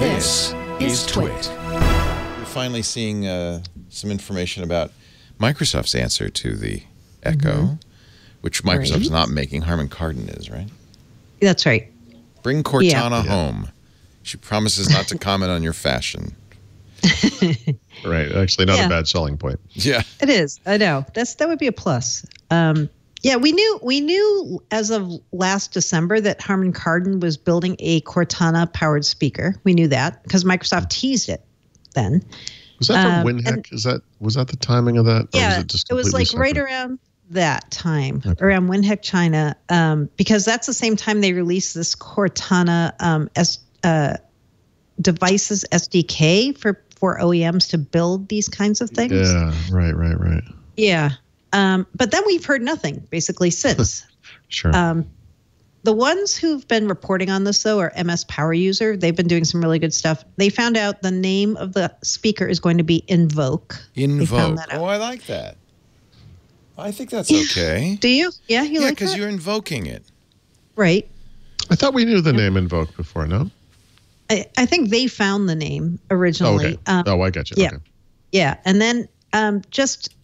This is TWiT. We're finally seeing some information about Microsoft's answer to the Echo, which Microsoft's not making. Harman-Kardon is, right? That's right. Bring Cortana home. She promises not to comment on your fashion. Right. Actually, not a bad selling point. Yeah. It is. I know. That would be a plus. Yeah, we knew as of last December that Harman-Kardon was building a Cortana-powered speaker. We knew that because Microsoft teased it then. Was that for WinHeck? Was that the timing of that? Yeah, or was it just like separate? right around that time, around WinHeck China, because that's the same time they released this Cortana devices SDK for OEMs to build these kinds of things. Yeah, right. Yeah. But then we've heard nothing basically since. Sure. The ones who've been reporting on this, though, are MS Power User. They've been doing some really good stuff. They found out the name of the speaker is going to be Invoke. Invoke. Oh, I like that. I think that's okay. Do you? Yeah, you like that? Yeah, because you're invoking it. Right. I thought we knew the name Invoke before, no? I think they found the name originally. Oh, okay. I got you. Yeah. Okay. Yeah. And then just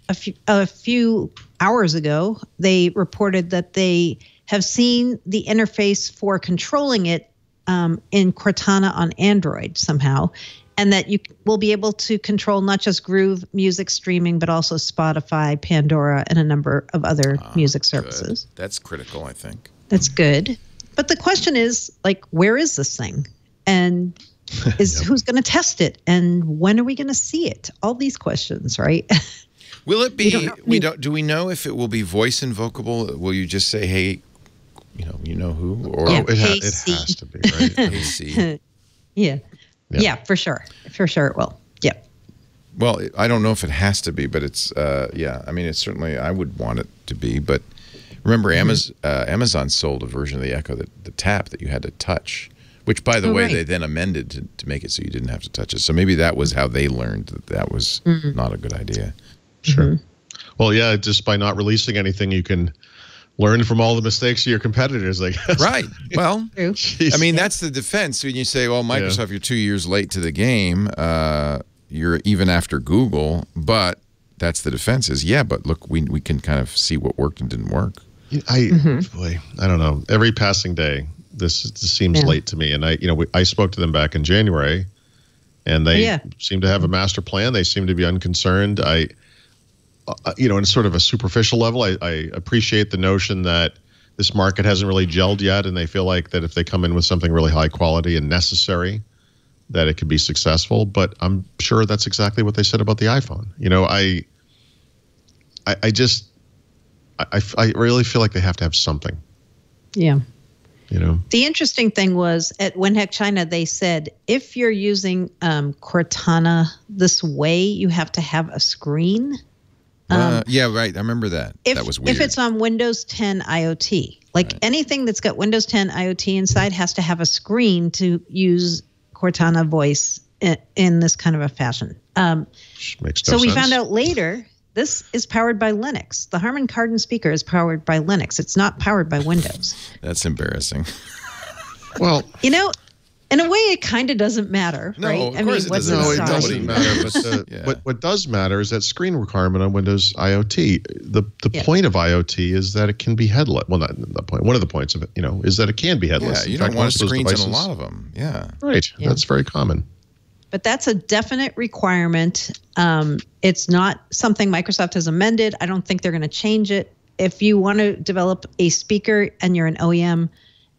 a few hours ago, they reported that they have seen the interface for controlling it in Cortana on Android somehow, and that you will be able to control not just Groove music streaming, but also Spotify, Pandora, and a number of other music services. Good. That's critical, I think. That's good. But the question is, like, where is this thing? And who's going to test it? And when are we going to see it? All these questions, right? Will it be? Do we know if it will be voice invocable? Will you just say, "Hey, you know who"? Or it has to be, right? Hey, C. Yeah, for sure. For sure it will. Yeah. Well, I don't know if it has to be, but it's yeah. I mean, it's certainly I would want it to be. But remember, Amazon sold a version of the Echo, the Tap that you had to touch. Which, by the way, they then amended to make it so you didn't have to touch it. So maybe that was how they learned that was not a good idea. Sure. Well, yeah, just by not releasing anything, you can learn from all the mistakes of your competitors, I guess. Right. Well, I mean, that's the defense. When you say, well, Microsoft, you're 2 years late to the game. You're even after Google. But that's the defense is, yeah, but look, we can kind of see what worked and didn't work. Boy, I don't know. Every passing day, this seems late to me. And I spoke to them back in January, and they seem to have a master plan. They seem to be unconcerned. In sort of a superficial level, I appreciate the notion that this market hasn't really gelled yet, and they feel like that if they come in with something really high quality and necessary, that it could be successful. But I'm sure that's exactly what they said about the iPhone. I really feel like they have to have something. Yeah. The interesting thing was at WinHeck China, they said if you're using Cortana this way, you have to have a screen. Yeah, right. I remember that. That was weird. If it's on Windows 10 IoT, anything that's got Windows 10 IoT inside has to have a screen to use Cortana voice in this kind of a fashion. Makes no sense. We found out later this is powered by Linux. The Harman-Kardon speaker is powered by Linux. It's not powered by Windows. That's embarrassing. Well, in a way, it kind of doesn't matter, right? Of course it doesn't. No, it doesn't matter. But what does matter is that screen requirement on Windows IoT. The point of IoT is that it can be headless. Well, not the point. One of the points of it, is that it can be headless. Yeah, you don't want screens on a lot of them. Yeah. Right. Yeah. That's very common. But that's a definite requirement. It's not something Microsoft has amended. I don't think they're going to change it. If you want to develop a speaker and you're an OEM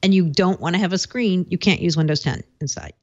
and you don't want to have a screen, you can't use Windows 10 inside.